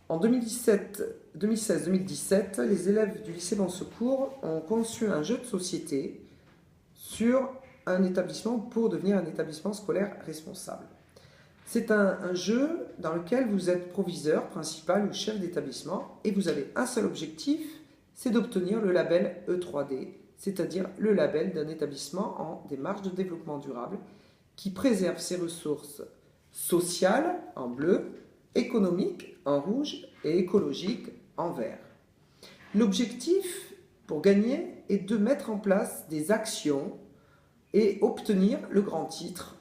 En 2016-2017, les élèves du lycée Bon Secours ont conçu un jeu de société sur un établissement pour devenir un établissement scolaire responsable. C'est un jeu dans lequel vous êtes proviseur, principal ou chef d'établissement et vous avez un seul objectif, c'est d'obtenir le label E3D, c'est-à-dire le label d'un établissement en démarche de développement durable qui préserve ses ressources sociales en bleu, économiques en rouge et écologiques en vert. L'objectif pour gagner est de mettre en place des actions et obtenir le grand titre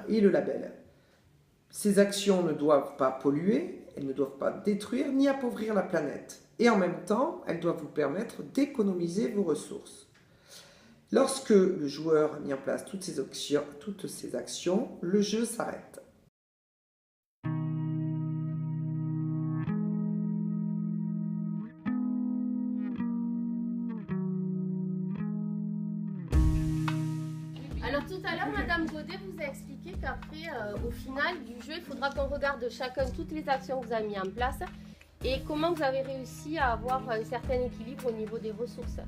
et le label. Ces actions ne doivent pas polluer, elles ne doivent pas détruire ni appauvrir la planète. Et en même temps, elles doivent vous permettre d'économiser vos ressources. Lorsque le joueur a mis en place toutes ces actions, le jeu s'arrête. Alors tout à l'heure, Madame Godet vous a expliqué qu'après, au final du jeu, il faudra qu'on regarde chacun toutes les actions que vous avez mises en place et comment vous avez réussi à avoir un certain équilibre au niveau des ressources.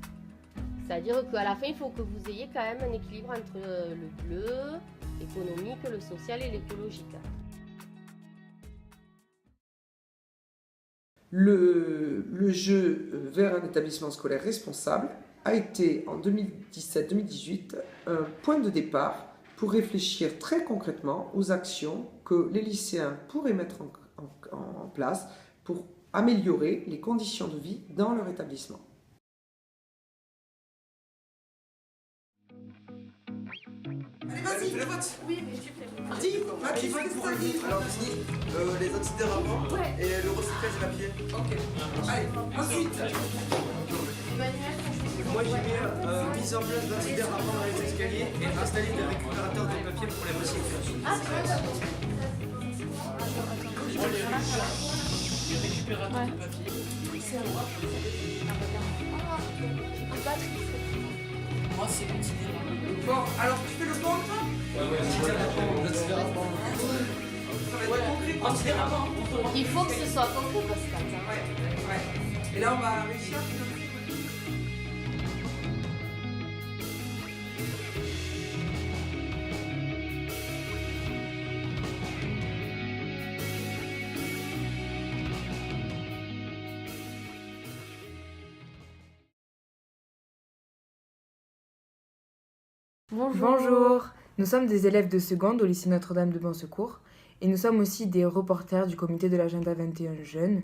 C'est-à-dire qu'à la fin, il faut que vous ayez quand même un équilibre entre le bleu, l'économique, le social et l'écologique. Le jeu vers un établissement scolaire responsable a été en 2017-2018 un point de départ pour réfléchir très concrètement aux actions que les lycéens pourraient mettre en place pour améliorer les conditions de vie dans leur établissement. Allez, vas-y, fais le vote. Oui, mais je fais le Dis, qui vote pour le livre, alors les antidérapants et le recyclage papier. Ok. Allez, ensuite. Moi j'ai mis mise en place d'antidérapants dans les escaliers et installer des récupérateurs de papier pour les recyclages. Ah, c'est vrai, d'accord. Les récupérateurs de papier. Moi c'est considérable. Bon, alors tu fais le bon toi? Antidérapant. Il faut que ce soit concret, Pascal. Ouais. Et là on va réussir à faire le Bonjour, nous sommes des élèves de seconde au lycée Notre-Dame de Bon Secours et nous sommes aussi des reporters du comité de l'agenda 21 jeunes.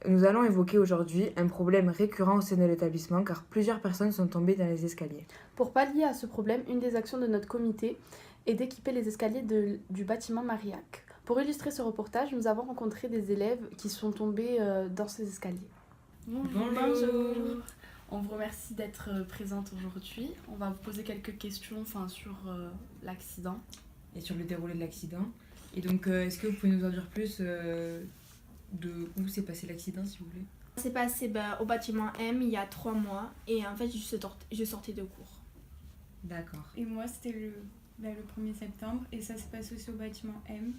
Nous allons évoquer aujourd'hui un problème récurrent au sein de l'établissement car plusieurs personnes sont tombées dans les escaliers. Pour pallier à ce problème, une des actions de notre comité est d'équiper les escaliers du bâtiment Marillac. Pour illustrer ce reportage, nous avons rencontré des élèves qui sont tombés dans ces escaliers. Bonjour. On vous remercie d'être présente aujourd'hui. On va vous poser quelques questions sur l'accident. Et sur le déroulé de l'accident. Et donc, est-ce que vous pouvez nous en dire plus de où s'est passé l'accident, s'il vous plaît? Ça s'est passé au bâtiment M il y a 3 mois et en fait je sortais de cours. D'accord. Et moi c'était le 1er septembre et ça s'est passé aussi au bâtiment M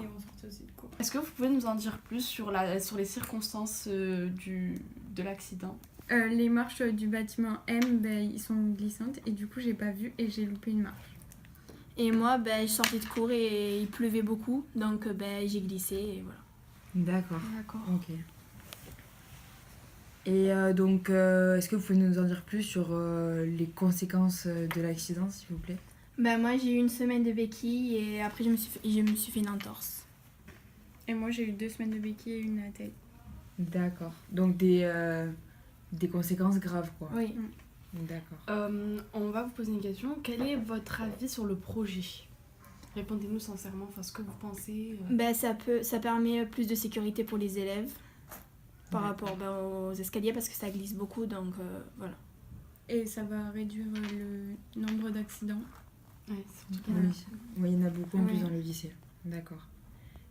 et on sortait aussi de cours. Est-ce que vous pouvez nous en dire plus sur les circonstances de l'accident? Les marches du bâtiment M, ils sont glissantes et du coup j'ai pas vu et j'ai loupé une marche. Et moi je sortais de cours et il pleuvait beaucoup donc j'ai glissé et voilà. D'accord. Ok. Et donc, est-ce que vous pouvez nous en dire plus sur les conséquences de l'accident, s'il vous plaît? Moi j'ai eu une semaine de béquille et après je me suis fait une entorse. Et moi j'ai eu 2 semaines de béquille et une attelle. D'accord. Donc des conséquences graves, quoi. Oui. D'accord. On va vous poser une question. Quel est votre avis sur le projet? Répondez-nous sincèrement, ce que vous pensez. Ça permet plus de sécurité pour les élèves par rapport aux escaliers parce que ça glisse beaucoup donc voilà. Et ça va réduire le nombre d'accidents. Ouais, Oui, il y en a beaucoup en plus dans le lycée. D'accord.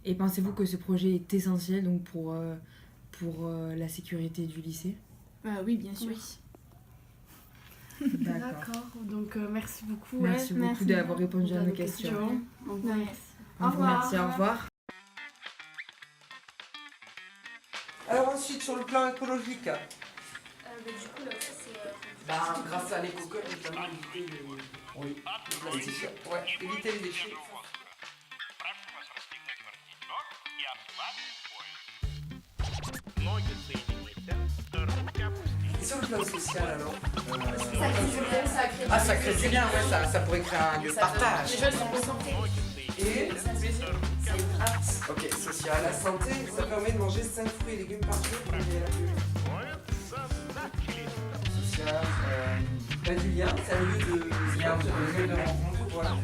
Et pensez-vous que ce projet est essentiel donc pour la sécurité du lycée? Oui, bien sûr. Oui. D'accord. Donc merci beaucoup. Merci beaucoup d'avoir répondu à nos questions. Au Au revoir. Merci, au revoir. Alors ensuite, sur le plan écologique, Du coup, là, c'est. Grâce à l'éco-code, notamment, éviter les plastiques. Ouais, éviter les déchets. Et sur le plan social alors ça crée du lien, ouais, ça pourrait créer un lieu de partage. Les jeunes sont concentrés. Et ok, social. la santé, ça permet de manger 5 fruits et légumes par jour pour améliorer la biologie. Social, Du lien, c'est un lieu de rencontre, voilà.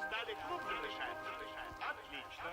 Стали крупно дышать. Отлично.